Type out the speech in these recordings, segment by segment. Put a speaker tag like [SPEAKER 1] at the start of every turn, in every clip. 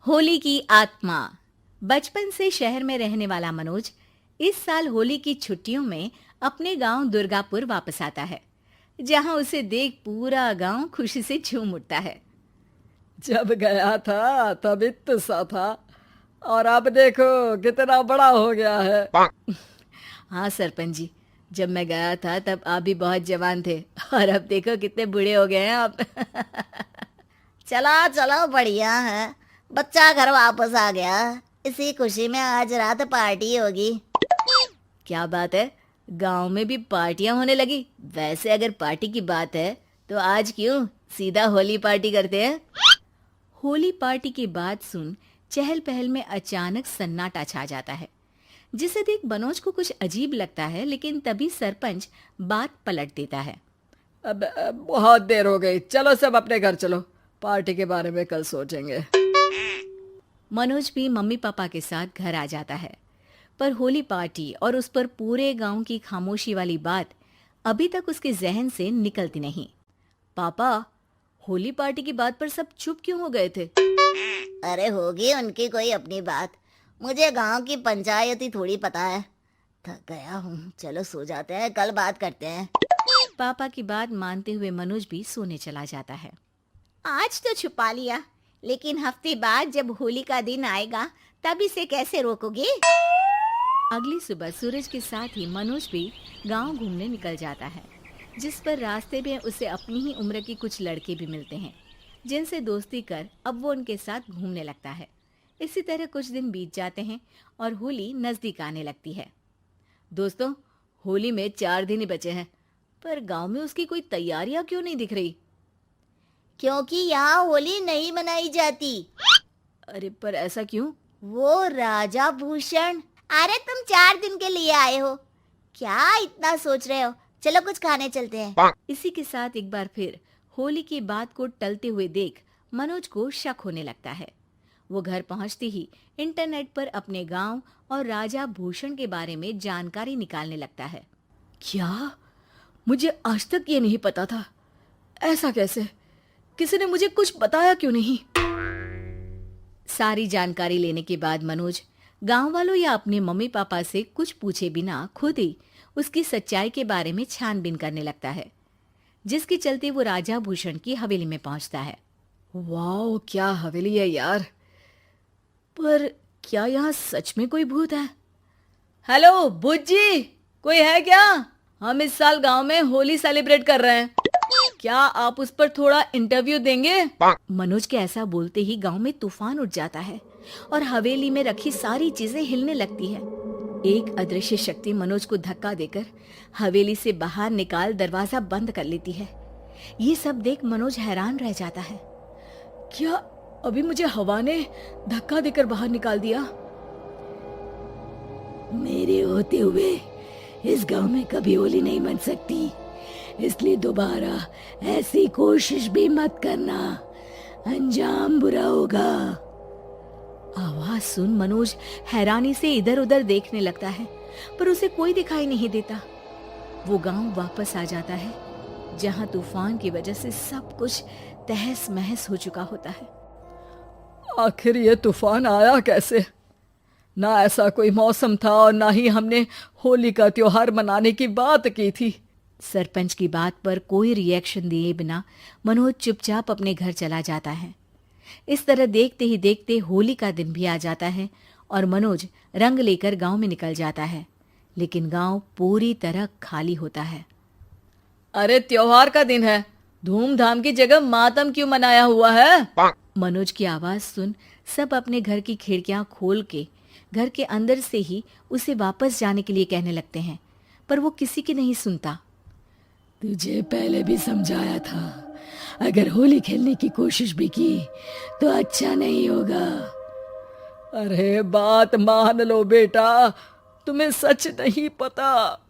[SPEAKER 1] होली की आत्मा। बचपन से शहर में रहने वाला मनोज इस साल होली की छुट्टियों में अपने गांव दुर्गापुर वापस आता है, जहां उसे देख पूरा गांव खुशी से झूम उठता है।
[SPEAKER 2] जब गया था तब इतना सा था और अब देखो कितना बड़ा हो गया है।
[SPEAKER 1] हाँ सरपंच जी, जब मैं गया था तब आप भी बहुत जवान थे और अब देखो कितने बूढ़े हो गए हैं आप।
[SPEAKER 3] चलो चलो बढ़िया है। बच्चा घर वापस आ गया। इसी खुशी में आज रात पार्टी होगी।
[SPEAKER 1] क्या बात है, गांव में भी पार्टियां होने लगी। वैसे अगर पार्टी की बात है तो आज क्यों सीधा होली पार्टी करते हैं। होली पार्टी की बात सुन चहल पहल में अचानक सन्नाटा छा जाता है, जिसे देख मनोज को कुछ अजीब लगता है, लेकिन तभी सरपंच बात पलट देता है।
[SPEAKER 2] अब बहुत देर हो गई, चलो सब अपने घर चलो, पार्टी के बारे में कल सोचेंगे।
[SPEAKER 1] मनोज भी मम्मी पापा के साथ घर आ जाता है, पर होली पार्टी और उस पर पूरे गांव की खामोशी वाली बात अभी तक उसके जहन से निकलती नहीं। पापा, होली पार्टी की बात पर सब चुप क्यों हो गए थे?
[SPEAKER 3] अरे होगी उनकी कोई अपनी बात। मुझे गांव की पंचायत ही थोड़ी पता है। थक गया हूँ, चलो सो जाते हैं, कल बात करते हैं।
[SPEAKER 1] पापा की बात मानते हुए मनोज भी सोने चला जाता है।
[SPEAKER 3] आज तो छुपा लिया, लेकिन हफ्ते बाद जब होली का दिन आएगा तब इसे कैसे रोकोगे?
[SPEAKER 1] अगली सुबह सूरज के साथ ही मनोज भी गांव घूमने निकल जाता है, जिस पर रास्ते में उसे अपनी ही उम्र के कुछ लड़के भी मिलते हैं, जिनसे दोस्ती कर अब वो उनके साथ घूमने लगता है। इसी तरह कुछ दिन बीत जाते हैं और होली नजदीक आने लगती है। दोस्तों, होली में 4 दिन ही बचे हैं, पर गांव में उसकी कोई तैयारियां क्यों नहीं दिख रही?
[SPEAKER 3] क्योंकि यहाँ होली नहीं मनाई जाती।
[SPEAKER 1] अरे पर ऐसा क्यों?
[SPEAKER 3] वो राजा भूषण। अरे तुम 4 दिन के लिए आए हो, क्या इतना सोच रहे हो? चलो कुछ खाने चलते हैं।
[SPEAKER 1] इसी के साथ एक बार फिर होली की बात को टलते हुए देख मनोज को शक होने लगता है। वो घर पहुंचते ही इंटरनेट पर अपने गांव और राजा भूषण के बारे में जानकारी निकालने लगता है।
[SPEAKER 2] क्या? मुझे आज तक ये नहीं पता था। ऐसा कैसे? किसी ने मुझे कुछ बताया क्यों नहीं?
[SPEAKER 1] सारी जानकारी लेने के बाद मनोज गांव वालों या अपने मम्मी पापा से कुछ पूछे बिना खुद ही उसकी सच्चाई के बारे में छानबीन करने लगता है, जिसके चलते वो राजा भूषण की हवेली में पहुंचता है।
[SPEAKER 2] वाह, क्या हवेली है यार। पर क्या यहाँ सच में कोई भूत है? हेलो भूत जी, कोई है क्या? हम इस साल गांव में होली सेलिब्रेट कर रहे हैं, क्या आप उस पर थोड़ा इंटरव्यू देंगे?
[SPEAKER 1] मनोज के ऐसा बोलते ही गांव में तूफान उठ जाता है और हवेली में रखी सारी चीजें हिलने लगती है। एक अदृश्य शक्ति मनोज को धक्का देकर हवेली से बाहर निकाल दरवाजा बंद कर लेती है। ये सब देख मनोज हैरान रह जाता है।
[SPEAKER 2] क्या अभी मुझे हवा ने धक्का देकर बाहर निकाल दिया?
[SPEAKER 4] मेरे होते हुए इस गांव में कभी होली नहीं मन सकती, इसलिए दोबारा ऐसी कोशिश भी मत करना, अंजाम बुरा होगा।
[SPEAKER 1] आवाज सुन मनोज हैरानी से इधर उधर देखने लगता है, पर उसे कोई दिखाई नहीं देता। वो गांव वापस आ जाता है, जहां तूफान की वजह से सब कुछ तहस महस हो चुका होता है।
[SPEAKER 2] आखिर ये तूफान आया कैसे? ना ऐसा कोई मौसम था और ना ही हमने होली का त्योहार मनाने की बात की थी।
[SPEAKER 1] सरपंच की बात पर कोई रिएक्शन दिए बिना मनोज चुपचाप अपने घर चला जाता है। इस तरह देखते ही देखते होली का दिन भी आ जाता है और मनोज रंग लेकर गांव में निकल जाता है, लेकिन गांव पूरी तरह खाली होता है।
[SPEAKER 2] अरे त्योहार का दिन है, धूमधाम की जगह मातम क्यों मनाया हुआ है?
[SPEAKER 1] मनोज की आवाज सुन सब अपने घर की खिड़कियां खोल के घर के अंदर से ही उसे वापस जाने के लिए कहने लगते हैं, पर वो किसी की नहीं सुनता।
[SPEAKER 4] तुझे पहले भी समझाया था, अगर होली खेलने की कोशिश भी की तो अच्छा नहीं होगा।
[SPEAKER 2] अरे बात मान लो बेटा, तुम्हें सच नहीं पता।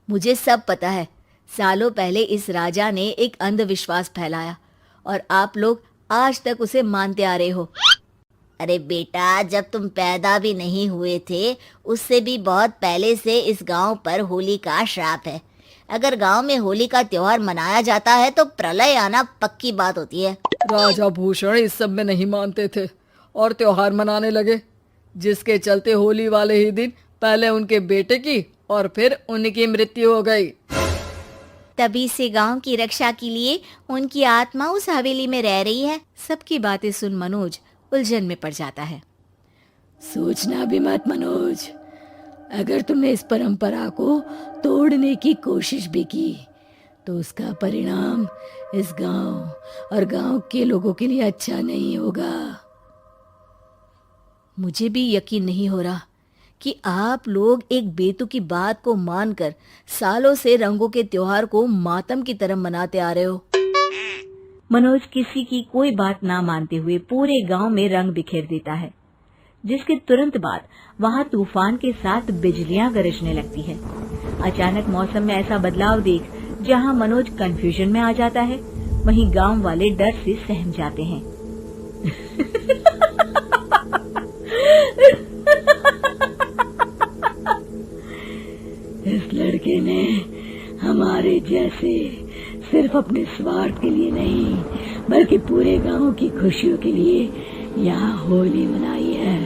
[SPEAKER 1] मुझे सब पता है। सालों पहले इस राजा ने एक अंधविश्वास फैलाया और आप लोग आज तक उसे मानते आ रहे हो।
[SPEAKER 3] अरे बेटा, जब तुम पैदा भी नहीं हुए थे उससे भी बहुत पहले से इस गांव पर होली का श्राप है। अगर गांव में होली का त्योहार मनाया जाता है तो प्रलय आना पक्की बात होती है।
[SPEAKER 2] राजा भूषण इस सब में नहीं मानते थे और त्योहार मनाने लगे, जिसके चलते होली वाले ही दिन पहले उनके बेटे की और फिर उनकी मृत्यु हो गई।
[SPEAKER 3] तभी से गांव की रक्षा के लिए उनकी आत्मा उस हवेली में रह रही है।
[SPEAKER 1] सबकी बातें सुन मनोज उलझन में पड़ जाता है।
[SPEAKER 4] सोचना भी मत मनोज, अगर तुमने इस परंपरा को तोड़ने की कोशिश भी की तो उसका परिणाम इस गांव और गांव के लोगों के लिए अच्छा नहीं होगा।
[SPEAKER 1] मुझे भी यकीन नहीं हो रहा कि आप लोग एक बेतुकी बात को मानकर सालों से रंगों के त्योहार को मातम की तरह मनाते आ रहे हो। मनोज किसी की कोई बात ना मानते हुए पूरे गांव में रंग बिखेर देता है, जिसके तुरंत बाद वहां तूफान के साथ बिजलियां गरजने लगती है। अचानक मौसम में ऐसा बदलाव देख जहां मनोज कंफ्यूजन में आ जाता है, वहीं गांव वाले डर से सहम जाते हैं।
[SPEAKER 4] इस लड़के ने हमारे जैसे सिर्फ अपने स्वार्थ के लिए नहीं बल्कि पूरे गांव की खुशियों के लिए यहाँ होली मनाई है,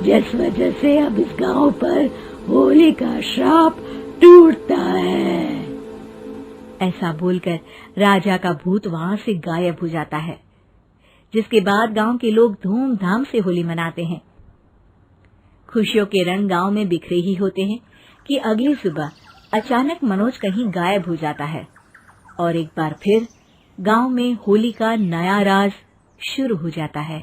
[SPEAKER 4] जिस वजह से अब इस गांव पर होली का श्राप टूटता है।
[SPEAKER 1] ऐसा बोलकर राजा का भूत वहां से गायब हो जाता है, जिसके बाद गांव के लोग धूमधाम से होली मनाते हैं। खुशियों के रंग गांव में बिखरे ही होते हैं कि अगली सुबह अचानक मनोज कहीं गायब हो जाता है और एक बार फिर गांव में होली का नया राज शुरू हो जाता है।